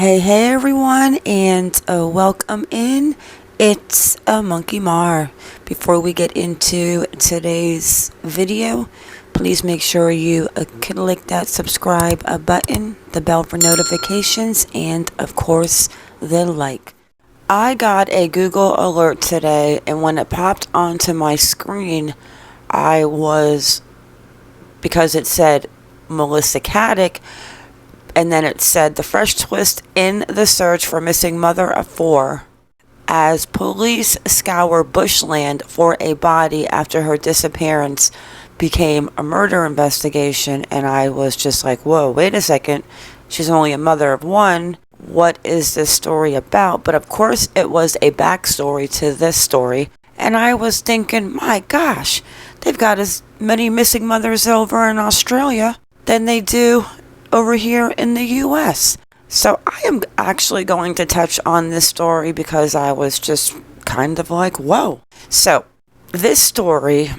Hey everyone, and welcome in. It's Monkey Mar. Before we get into today's video, please make sure you click that subscribe button, the bell for notifications, and of course, the like. I got a Google alert today, and when it popped onto my screen, because it said Melissa Caddick, and then it said the fresh twist in the search for missing mother of four as police scour bushland for a body after her disappearance became a murder investigation. And I was just like, whoa, wait a second. She's only a mother of one. What is this story about? But of course, it was a backstory to this story. And I was thinking, my gosh, they've got as many missing mothers over in Australia than they do over here in the US. So I am actually going to touch on this story because I was just kind of like, whoa. So this story,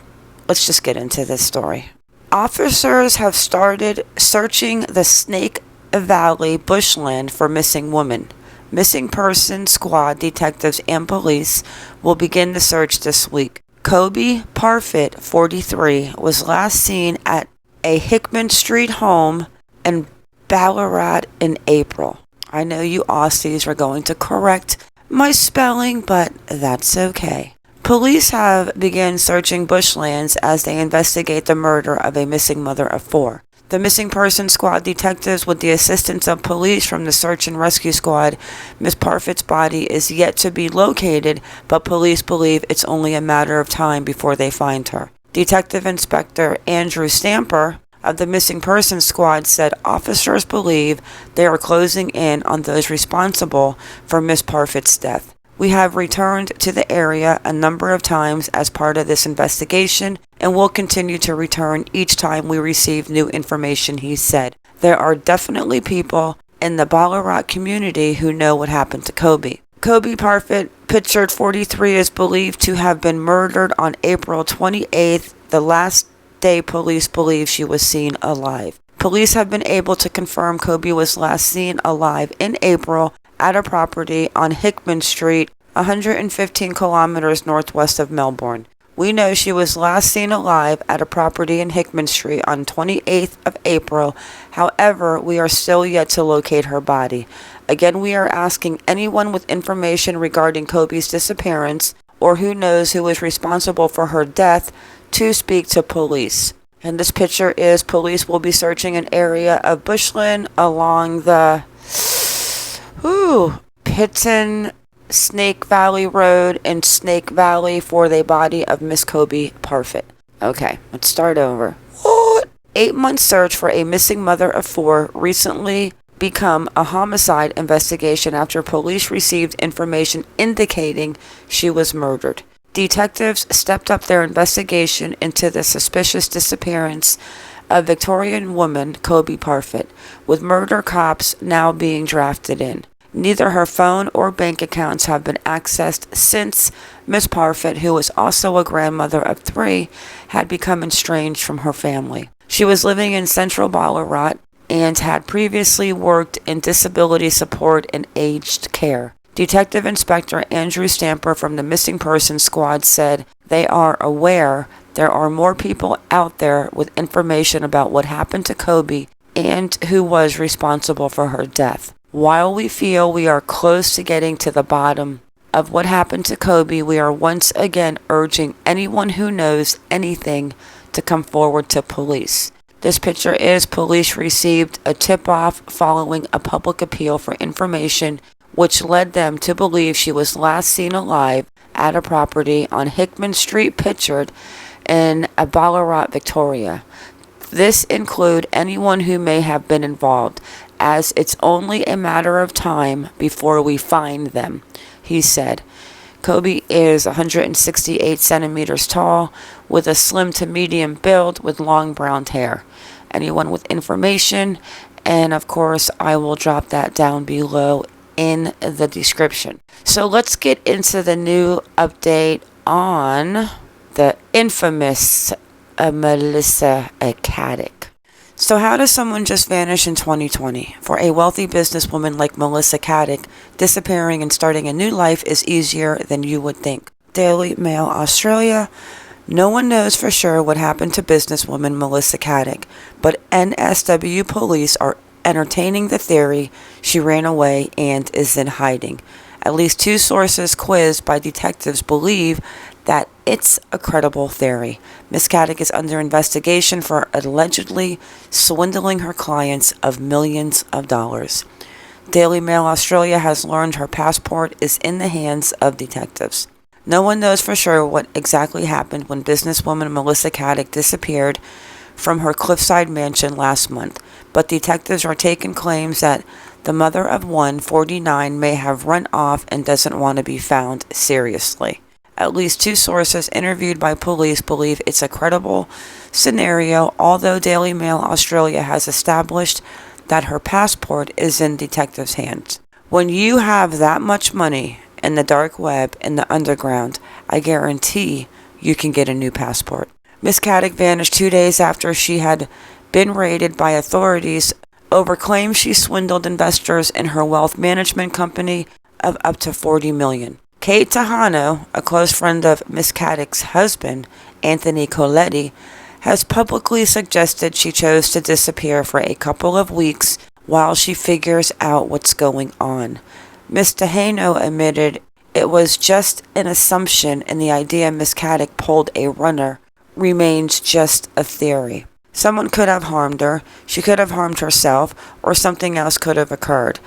let's just get into this story. Officers have started searching the Snake Valley bushland for missing women. Missing person squad detectives and police will begin the search this week. Kobie Parfitt, 43, was last seen at a Hickman Street home in Ballarat in April. I know you Aussies are going to correct my spelling, but that's okay. Police have begun searching bushlands as they investigate the murder of a missing mother of four. The missing person squad detectives, with the assistance of police from the search and rescue squad, Miss Parfitt's body is yet to be located, but police believe it's only a matter of time before they find her. Detective Inspector Andrew Stamper of the missing person squad said officers believe they are closing in on those responsible for Miss Parfitt's death. We have returned to the area a number of times as part of this investigation and will continue to return each time we receive new information, he said. There are definitely people in the Ballarat community who know what happened to Kobie. Kobie Parfitt, pictured 43, is believed to have been murdered on April 28th, the last day police believe she was seen alive. Police have been able to confirm Kobie was last seen alive in April at a property on Hickman Street, 115 kilometers northwest of Melbourne. We know she was last seen alive at a property in Hickman Street on 28th of April. However, we are still yet to locate her body. Again, we are asking anyone with information regarding Kobie's disappearance or who knows who is responsible for her death to speak to police. And this picture is police will be searching an area of bushland along the Pitton Snake Valley Road in Snake Valley for the body of Miss Kobie Parfitt. Okay, let's start over. 8-month search for a missing mother of four recently become a homicide investigation after police received information indicating she was murdered. Detectives stepped up their investigation into the suspicious disappearance of Victorian woman Kobie Parfitt, with murder cops now being drafted in. Neither her phone or bank accounts have been accessed since Miss Parfitt, who was also a grandmother of three, had become estranged from her family. She was living in central Ballarat and had previously worked in disability support and aged care. Detective Inspector Andrew Stamper from the Missing Persons Squad said they are aware there are more people out there with information about what happened to Kobie and who was responsible for her death. While we feel we are close to getting to the bottom of what happened to Kobie, we are once again urging anyone who knows anything to come forward to police. This picture is police received a tip-off following a public appeal for information which led them to believe she was last seen alive at a property on Hickman Street, pictured in Ballarat, Victoria. This include anyone who may have been involved, as it's only a matter of time before we find them, he said. Kobie is 168 centimeters tall, with a slim to medium build with long brown hair. Anyone with information, and of course I will drop that down below in the description. So let's get into the new update on the infamous Melissa Caddick. So how does someone just vanish in 2020? For a wealthy businesswoman like Melissa Caddick, disappearing and starting a new life is easier than you would think. Daily Mail Australia. No one knows for sure what happened to businesswoman Melissa Caddick, but NSW police are entertaining the theory she ran away and is in hiding. At least 2 sources quizzed by detectives believe that it's a credible theory. Ms. Caddick is under investigation for allegedly swindling her clients of millions of dollars. Daily Mail Australia has learned her passport is in the hands of detectives. No one knows for sure what exactly happened when businesswoman Melissa Caddick disappeared from her cliffside mansion last month, but detectives are taking claims that the mother of one, 49, may have run off and doesn't want to be found seriously. At least 2 sources interviewed by police believe it's a credible scenario, although Daily Mail Australia has established that her passport is in detectives' hands. When you have that much money in the dark web, in the underground, I guarantee you can get a new passport. Miss Caddick vanished 2 days after she had been raided by authorities over claims she swindled investors in her wealth management company of up to $40 million. Kate Tahano, a close friend of Miss Caddick's husband, Anthony Coletti, has publicly suggested she chose to disappear for a couple of weeks while she figures out what's going on. Miss Tahano admitted it was just an assumption and the idea Miss Caddick pulled a runner remains just a theory. Someone could have harmed her, she could have harmed herself, or something else could have occurred.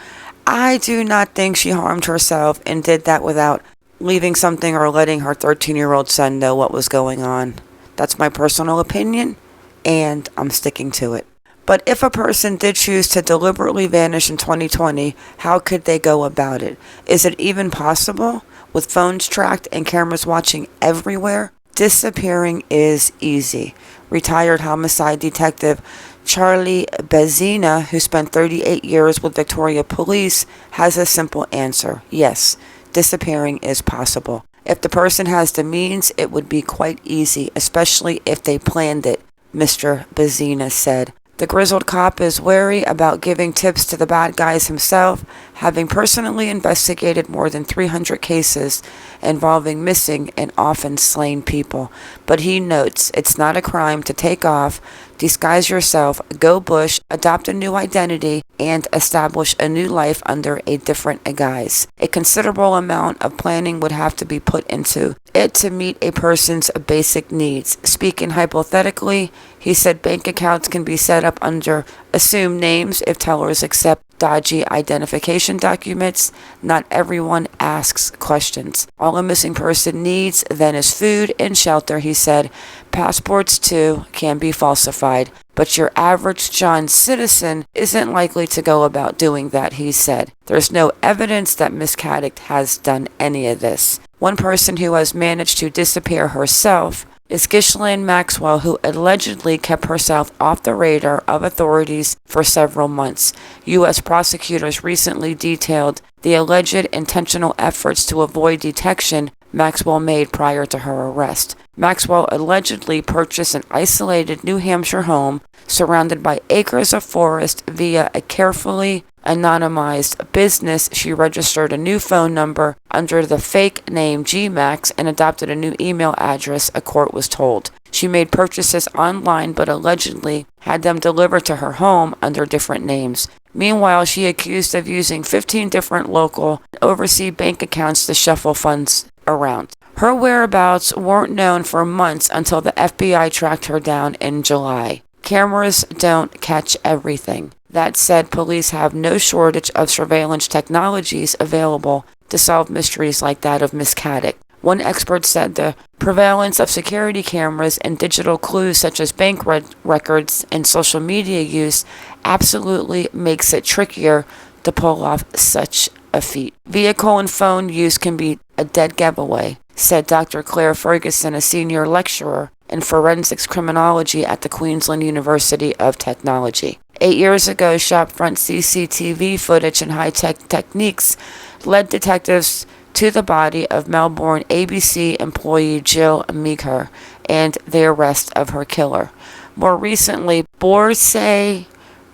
I do not think she harmed herself and did that without leaving something or letting her 13-year-old son know what was going on. That's my personal opinion, and I'm sticking to it. But if a person did choose to deliberately vanish in 2020, how could they go about it? Is it even possible? With phones tracked and cameras watching everywhere, disappearing is easy. Retired homicide detective Charlie Bezina, who spent 38 years with Victoria Police, has a simple answer. Yes, disappearing is possible. If the person has the means, it would be quite easy, especially if they planned it, Mr. Bezina said. The grizzled cop is wary about giving tips to the bad guys himself, having personally investigated more than 300 cases involving missing and often slain people. But he notes it's not a crime to take off, disguise yourself, go bush, adopt a new identity, and establish a new life under a different guise. A considerable amount of planning would have to be put into it to meet a person's basic needs. Speaking hypothetically, he said bank accounts can be set up under assumed names if tellers accept dodgy identification documents. Not everyone asks questions. All a missing person needs then is food and shelter, he said. Passports, too, can be falsified, but your average John citizen isn't likely to go about doing that, he said. There's no evidence that Miss Caddick has done any of this. One person who has managed to disappear herself is Ghislaine Maxwell, who allegedly kept herself off the radar of authorities for several months. U.S. prosecutors recently detailed the alleged intentional efforts to avoid detection Maxwell made prior to her arrest. Maxwell allegedly purchased an isolated New Hampshire home surrounded by acres of forest via a carefully anonymized business. She registered a new phone number under the fake name GMax and adopted a new email address, a court was told. She made purchases online but allegedly had them delivered to her home under different names. Meanwhile, she accused of using 15 different local and overseas bank accounts to shuffle funds around. Her whereabouts weren't known for months until the FBI tracked her down in July. Cameras don't catch everything. That said, police have no shortage of surveillance technologies available to solve mysteries like that of Miss Caddick. One expert said the prevalence of security cameras and digital clues such as bank records and social media use absolutely makes it trickier to pull off such a feat. Vehicle and phone use can be a dead giveaway, said Dr. Claire Ferguson, a senior lecturer in forensics criminology at the Queensland University of Technology. 8 years ago, shopfront CCTV footage and high-tech techniques led detectives to the body of Melbourne ABC employee Jill Meagher and the arrest of her killer. More recently, Borsay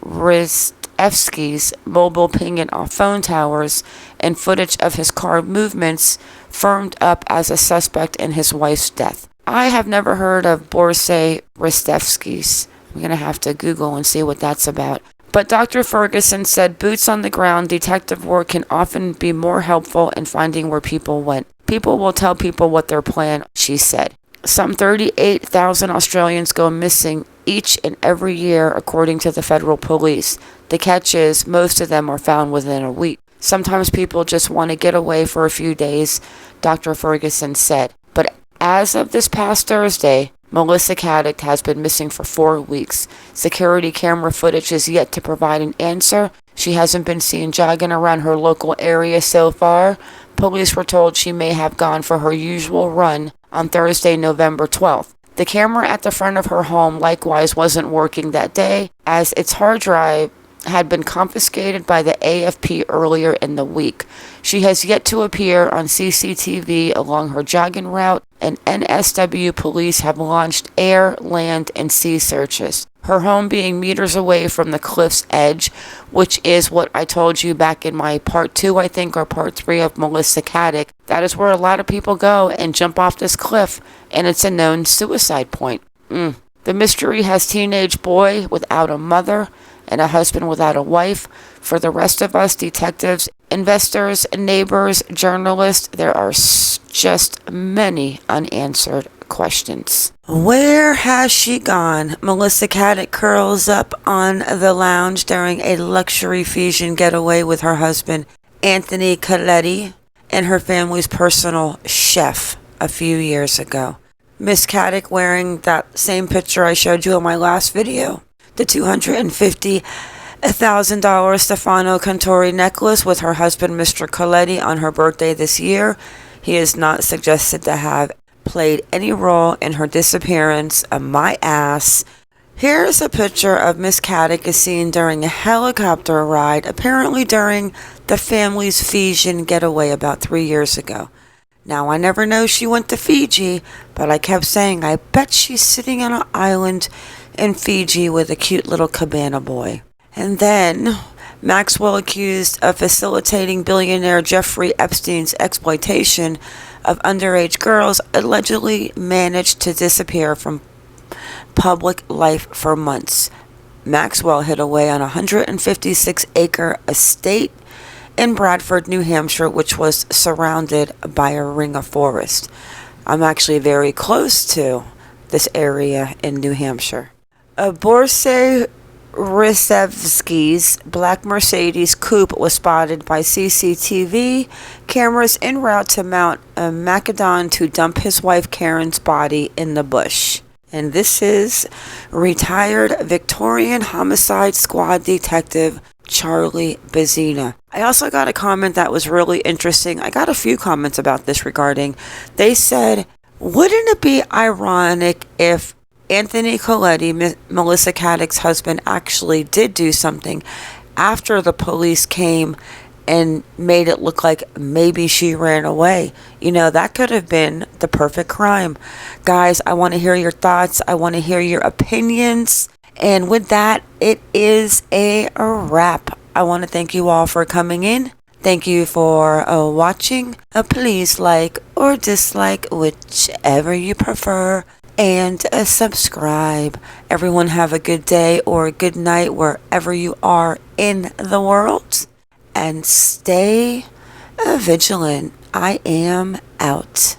Ristevsky's mobile pinging off phone towers and footage of his car movements firmed up as a suspect in his wife's death. I have never heard of Borsay Ristevsky's. I'm going to have to Google and see what that's about. But Dr. Ferguson said boots on the ground detective work can often be more helpful in finding where people went. People will tell people what their plan, she said. Some 38,000 Australians go missing each and every year, according to the federal police. The catch is, most of them are found within a week. Sometimes people just want to get away for a few days, Dr. Ferguson said. But as of this past Thursday, Melissa Caddick has been missing for 4 weeks. Security camera footage is yet to provide an answer. She hasn't been seen jogging around her local area so far. Police were told she may have gone for her usual run on Thursday, November 12th. The camera at the front of her home likewise wasn't working that day, as its hard drive had been confiscated by the AFP earlier in the week. She has yet to appear on CCTV along her jogging route, and NSW police have launched air, land, and sea searches. Her home being meters away from the cliff's edge, which is what I told you back in my part 2, I think, or part 3 of Melissa Caddick. That is where a lot of people go and jump off this cliff, and it's a known suicide point. The mystery has teenage boy without a mother and a husband without a wife. For the rest of us detectives, investors, neighbors, journalists, there are just many unanswered questions. Where has she gone? Melissa Caddick curls up on the lounge during a luxury Fijian getaway with her husband, Anthony Coletti, and her family's personal chef a few years ago. Miss Caddick wearing that same picture I showed you in my last video. The $250,000 Stefano Contori necklace with her husband, Mr. Coletti, on her birthday this year. He is not suggested to have played any role in her disappearance. My ass. Here's a picture of Miss Caddick is seen during a helicopter ride, apparently during the family's Fijian getaway about 3 years ago. Now, I never know she went to Fiji, but I kept saying, I bet she's sitting on an island in Fiji with a cute little cabana boy. And then, Maxwell, accused of facilitating billionaire Jeffrey Epstein's exploitation of underage girls, allegedly managed to disappear from public life for months. Maxwell hid away on a 156-acre estate in Bradford, New Hampshire, which was surrounded by a ring of forest. I'm actually very close to this area in New Hampshire. Borsay Ristevsky's black Mercedes coupe was spotted by CCTV cameras en route to Mount Macedon to dump his wife Karen's body in the bush. And this is retired Victorian Homicide Squad detective Charlie Bazzina. I also got a comment that was really interesting. I got a few comments about this regarding. They said, wouldn't it be ironic if Anthony Coletti, Melissa Caddick's husband, actually did do something after the police came and made it look like maybe she ran away? You know, that could have been the perfect crime. Guys, I want to hear your thoughts. I want to hear your opinions. And with that, it is a wrap. I want to thank you all for coming in. Thank you for watching. Please like or dislike, whichever you prefer. And subscribe. Everyone have a good day or a good night wherever you are in the world. And stay vigilant. I am out.